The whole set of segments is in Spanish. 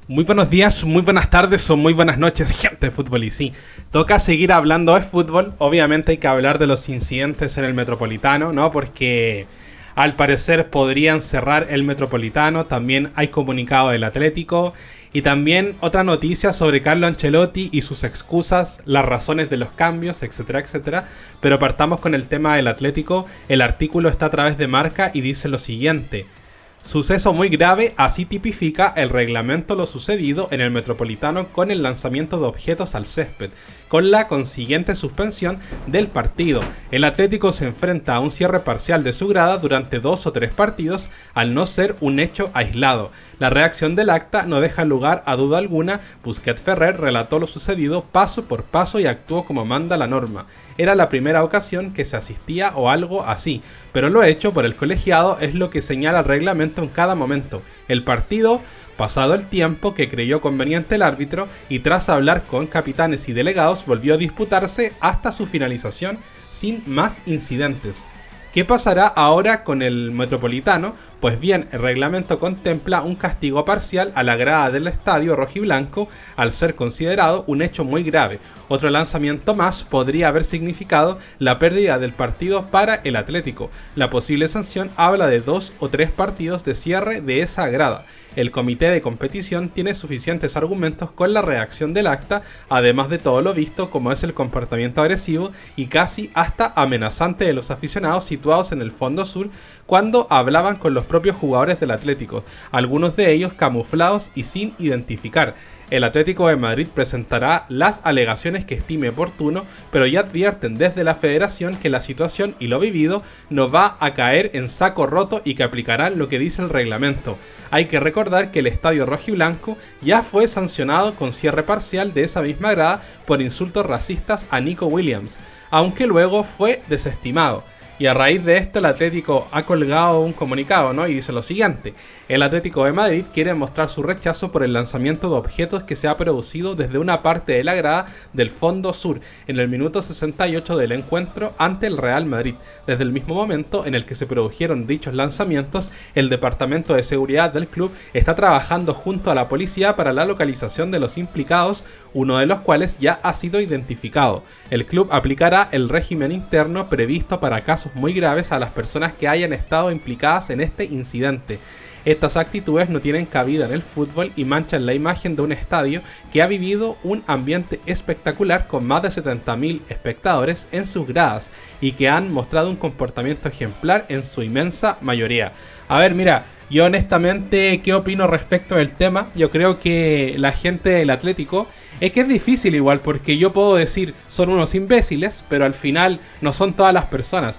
Muy buenos días, muy buenas tardes o muy buenas noches, gente de fútbol. Y sí, toca seguir hablando de fútbol. Obviamente hay que hablar de los incidentes en el Metropolitano, ¿no? Porque al parecer podrían cerrar el Metropolitano. También hay comunicado del Atlético. Y también otra noticia sobre Carlo Ancelotti y sus excusas, las razones de los cambios, etcétera, etcétera. Pero partamos con el tema del Atlético. El artículo está a través de Marca y dice lo siguiente: suceso muy grave, así tipifica el reglamento lo sucedido en el Metropolitano con el lanzamiento de objetos al césped, con la consiguiente suspensión del partido. El Atlético se enfrenta a un cierre parcial de su grada durante 2 o 3 partidos, al no ser un hecho aislado. La reacción del acta no deja lugar a duda alguna. Busquets Ferrer relató lo sucedido paso por paso y actuó como manda la norma. Era la primera ocasión que se asistía o algo así, pero lo hecho por el colegiado es lo que señala el reglamento en cada momento. El partido, pasado el tiempo que creyó conveniente el árbitro y tras hablar con capitanes y delegados, volvió a disputarse hasta su finalización sin más incidentes. ¿Qué pasará ahora con el Metropolitano? Pues bien, el reglamento contempla un castigo parcial a la grada del estadio rojiblanco al ser considerado un hecho muy grave. Otro lanzamiento más podría haber significado la pérdida del partido para el Atlético. La posible sanción habla de 2 o 3 partidos de cierre de esa grada. El comité de competición tiene suficientes argumentos con la redacción del acta, además de todo lo visto, como es el comportamiento agresivo y casi hasta amenazante de los aficionados situados en el fondo sur cuando hablaban con los propios jugadores del Atlético, algunos de ellos camuflados y sin identificar. El Atlético de Madrid presentará las alegaciones que estime oportuno, pero ya advierten desde la federación que la situación y lo vivido no va a caer en saco roto y que aplicarán lo que dice el reglamento. Hay que recordar que el estadio rojiblanco ya fue sancionado con cierre parcial de esa misma grada por insultos racistas a Nico Williams, aunque luego fue desestimado. Y a raíz de esto el Atlético ha colgado un comunicado, ¿no? Y dice lo siguiente: el Atlético de Madrid quiere mostrar su rechazo por el lanzamiento de objetos que se ha producido desde una parte de la grada del fondo sur en el minuto 68 del encuentro ante el Real Madrid. Desde el mismo momento en el que se produjeron dichos lanzamientos, el Departamento de Seguridad del club está trabajando junto a la policía para la localización de los implicados, uno de los cuales ya ha sido identificado. El club aplicará el régimen interno previsto para casos muy graves a las personas que hayan estado implicadas en este incidente. Estas actitudes no tienen cabida en el fútbol y manchan la imagen de un estadio que ha vivido un ambiente espectacular con más de 70.000 espectadores en sus gradas y que han mostrado un comportamiento ejemplar en su inmensa mayoría. A ver, mira, yo honestamente, ¿qué opino respecto del tema? Yo creo que la gente del Atlético es que es difícil igual, porque yo puedo decir son unos imbéciles, pero al final no son todas las personas.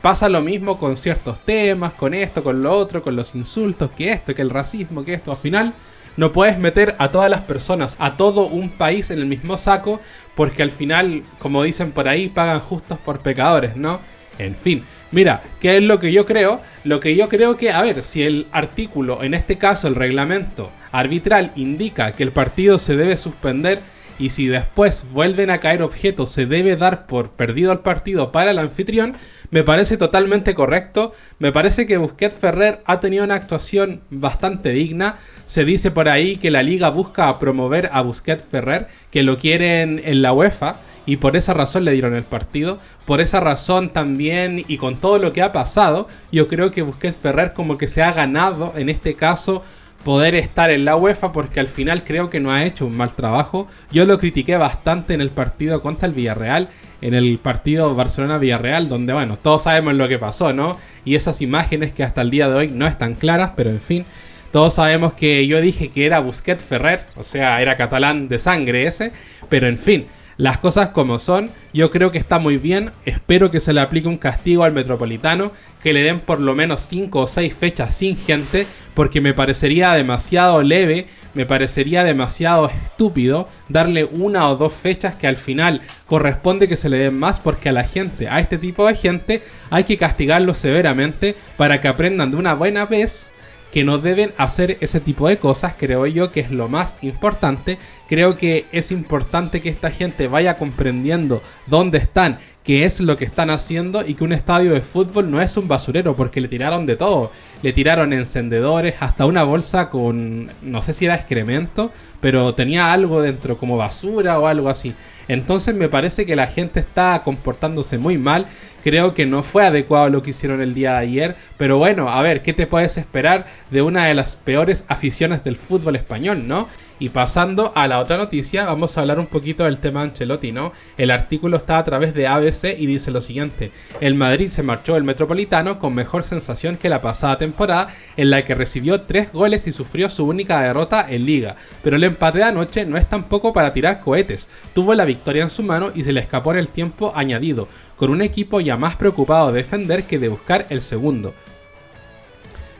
Pasa lo mismo con ciertos temas, con esto, con lo otro, con los insultos, que esto, que el racismo, que esto. Al final no puedes meter a todas las personas, a todo un país en el mismo saco, porque al final, como dicen por ahí, pagan justos por pecadores, ¿no? En fin, mira, ¿qué es lo que yo creo? Lo que yo creo que, a ver, si el artículo, en este caso el reglamento arbitral, indica que el partido se debe suspender y si después vuelven a caer objetos se debe dar por perdido el partido para el anfitrión, me parece totalmente correcto. Me parece que Busquets Ferrer ha tenido una actuación bastante digna. Se dice por ahí que la liga busca promover a Busquets Ferrer, que lo quieren en la UEFA, y por esa razón le dieron el partido. Por esa razón también, y con todo lo que ha pasado, yo creo que Busquets Ferrer como que se ha ganado en este caso poder estar en la UEFA, porque al final creo que no ha hecho un mal trabajo. Yo lo critiqué bastante en el partido contra el Villarreal, en el partido Barcelona-Villarreal, donde bueno, todos sabemos lo que pasó, ¿no? Y esas imágenes que hasta el día de hoy no están claras, pero en fin, todos sabemos que yo dije que era Busquets Ferrer, o sea, era catalán de sangre ese, pero en fin, las cosas como son. Yo creo que está muy bien. Espero que se le aplique un castigo al Metropolitano, que le den por lo menos 5 o 6 fechas sin gente, porque me parecería demasiado leve, me parecería demasiado estúpido darle 1 o 2 fechas, que al final corresponde que se le den más, porque a la gente, a este tipo de gente, hay que castigarlo severamente para que aprendan de una buena vez que no deben hacer ese tipo de cosas. Creo yo que es lo más importante. Creo que es importante que esta gente vaya comprendiendo dónde están, que es lo que están haciendo y que un estadio de fútbol no es un basurero, porque le tiraron de todo. Le tiraron encendedores, hasta una bolsa con, no sé si era excremento, pero tenía algo dentro como basura o algo así. Entonces me parece que la gente está comportándose muy mal. Creo que no fue adecuado lo que hicieron el día de ayer. Pero bueno, a ver, ¿qué te puedes esperar de una de las peores aficiones del fútbol español, no? Y pasando a la otra noticia, vamos a hablar un poquito del tema de Ancelotti, ¿no? El artículo está a través de ABC y dice lo siguiente: el Madrid se marchó del Metropolitano con mejor sensación que la pasada temporada, en la que recibió 3 goles y sufrió su única derrota en Liga. Pero el empate de anoche no es tampoco para tirar cohetes. Tuvo la victoria en su mano y se le escapó en el tiempo añadido, con un equipo ya más preocupado de defender que de buscar el segundo.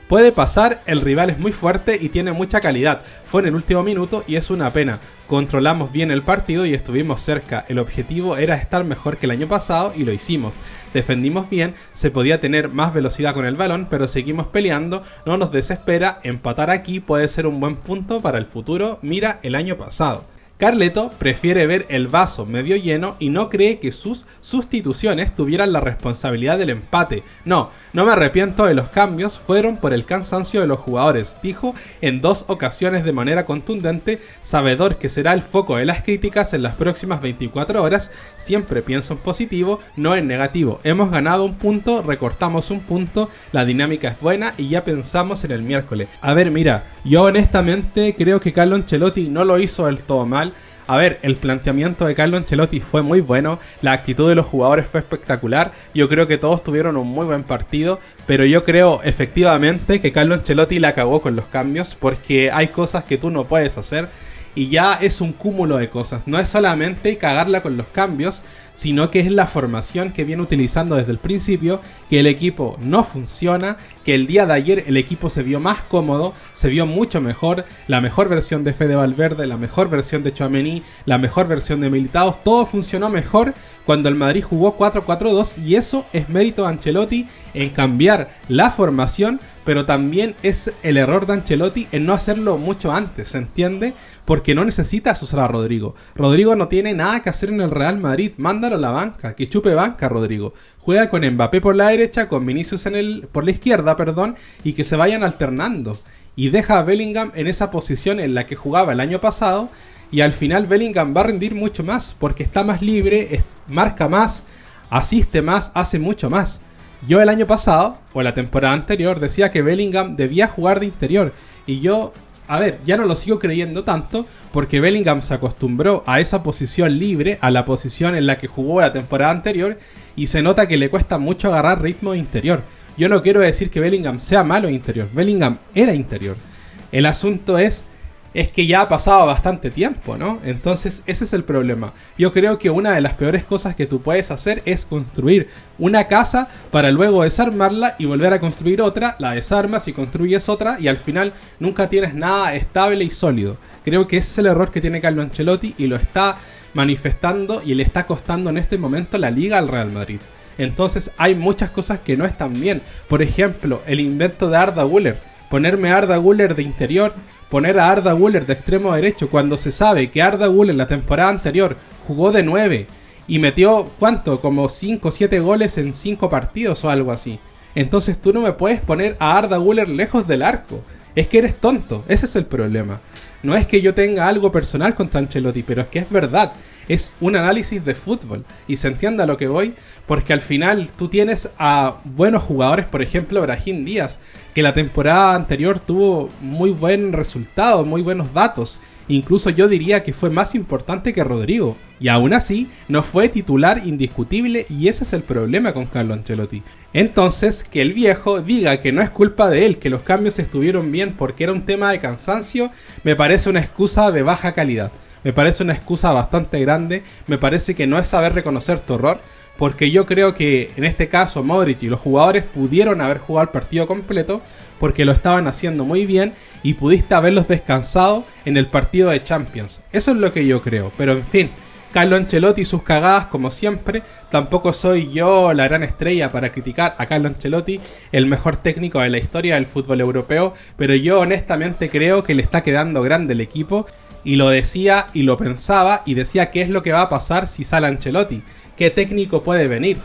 Puede pasar, el rival es muy fuerte y tiene mucha calidad. Fue en el último minuto y es una pena. Controlamos bien el partido y estuvimos cerca. El objetivo era estar mejor que el año pasado y lo hicimos. Defendimos bien, se podía tener más velocidad con el balón, pero seguimos peleando, no nos desespera. Empatar aquí puede ser un buen punto para el futuro. Mira el año pasado. Carleto prefiere ver el vaso medio lleno y no cree que sus sustituciones tuvieran la responsabilidad del empate. No me arrepiento de los cambios, fueron por el cansancio de los jugadores, dijo en 2 ocasiones de manera contundente, sabedor que será el foco de las críticas en las próximas 24 horas. Siempre pienso en positivo, no en negativo. Hemos ganado un punto, recortamos un punto, la dinámica es buena y ya pensamos en el miércoles. A ver, mira, yo honestamente creo que Carlo Ancelotti no lo hizo del todo mal. A ver, el planteamiento de Carlo Ancelotti fue muy bueno, la actitud de los jugadores fue espectacular, yo creo que todos tuvieron un muy buen partido, pero yo creo efectivamente que Carlo Ancelotti la cagó con los cambios, porque hay cosas que tú no puedes hacer y ya es un cúmulo de cosas, no es solamente cagarla con los cambios, sino que es la formación que viene utilizando desde el principio, que el equipo no funciona, que el día de ayer el equipo se vio más cómodo, se vio mucho mejor, la mejor versión de Fede Valverde, la mejor versión de Tchouaméni, la mejor versión de Militao, todo funcionó mejor cuando el Madrid jugó 4-4-2 y eso es mérito de Ancelotti en cambiar la formación, pero también es el error de Ancelotti en no hacerlo mucho antes, ¿se entiende? Porque no necesitas usar a Rodrigo. Rodrigo no tiene nada que hacer en el Real Madrid, mándalo a la banca, que chupe banca Rodrigo. Juega con Mbappé por la derecha, con Vinicius por la izquierda, y que se vayan alternando. Y deja a Bellingham en esa posición en la que jugaba el año pasado, y al final Bellingham va a rendir mucho más, porque está más libre, marca más, asiste más, hace mucho más. Yo el año pasado, o la temporada anterior, decía que Bellingham debía jugar de interior, y yo, a ver, ya no lo sigo creyendo tanto, porque Bellingham se acostumbró a esa posición libre, a la posición en la que jugó la temporada anterior, y se nota que le cuesta mucho agarrar ritmo de interior. Yo no quiero decir que Bellingham sea malo de interior, Bellingham era interior. El asunto es que ya ha pasado bastante tiempo, ¿no? Entonces ese es el problema. Yo creo que una de las peores cosas que tú puedes hacer es construir una casa para luego desarmarla y volver a construir otra, la desarmas y construyes otra y al final nunca tienes nada estable y sólido. Creo que ese es el error que tiene Carlo Ancelotti y lo está manifestando y le está costando en este momento la liga al Real Madrid. Entonces hay muchas cosas que no están bien. Por ejemplo, el invento de Arda Güler. Ponerme a Arda Güler de interior, poner a Arda Güler de extremo derecho cuando se sabe que Arda Güler la temporada anterior jugó de 9 y metió, ¿cuánto? Como 5 o 7 goles en 5 partidos o algo así. Entonces tú no me puedes poner a Arda Güler lejos del arco. Es que eres tonto, ese es el problema. No es que yo tenga algo personal contra Ancelotti, pero es que es verdad. Es un análisis de fútbol y se entiende a lo que voy, porque al final tú tienes a buenos jugadores, por ejemplo Brahim Díaz, que la temporada anterior tuvo muy buen resultado, muy buenos datos, incluso yo diría que fue más importante que Rodrigo, y aún así no fue titular indiscutible y ese es el problema con Carlo Ancelotti. Entonces, que el viejo diga que no es culpa de él, que los cambios estuvieron bien porque era un tema de cansancio, me parece una excusa de baja calidad. Me parece una excusa bastante grande, me parece que no es saber reconocer tu error, porque yo creo que en este caso Modric y los jugadores pudieron haber jugado el partido completo, porque lo estaban haciendo muy bien y pudiste haberlos descansado en el partido de Champions. Eso es lo que yo creo, pero en fin, Carlo Ancelotti y sus cagadas como siempre, tampoco soy yo la gran estrella para criticar a Carlo Ancelotti, el mejor técnico de la historia del fútbol europeo, pero yo honestamente creo que le está quedando grande el equipo. Y lo decía y lo pensaba y decía qué es lo que va a pasar si sale Ancelotti. ¿qué técnico puede venir?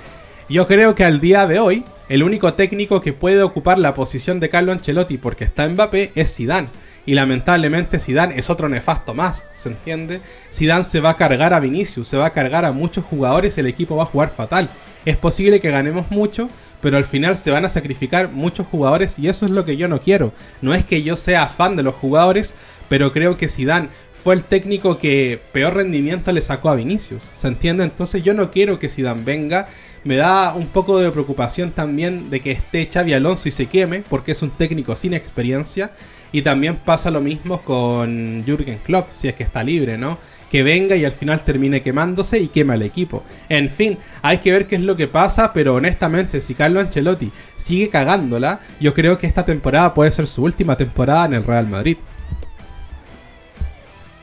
Yo creo que al día de hoy, el único técnico que puede ocupar la posición de Carlo Ancelotti porque está Mbappé es Zidane. Y lamentablemente Zidane es otro nefasto más, ¿se entiende? Zidane se va a cargar a Vinicius, se va a cargar a muchos jugadores y el equipo va a jugar fatal. Es posible que ganemos mucho, pero al final se van a sacrificar muchos jugadores y eso es lo que yo no quiero. No es que yo sea fan de los jugadores, pero creo que Zidane fue el técnico que peor rendimiento le sacó a Vinicius, ¿se entiende? Entonces yo no quiero que Zidane venga. Me da un poco de preocupación también de que esté Xabi Alonso y se queme, porque es un técnico sin experiencia. Y también pasa lo mismo con Jürgen Klopp, si es que está libre, ¿no? Que venga y al final termine quemándose y quema al equipo. En fin, hay que ver qué es lo que pasa, pero honestamente, si Carlo Ancelotti sigue cagándola, yo creo que esta temporada puede ser su última temporada en el Real Madrid.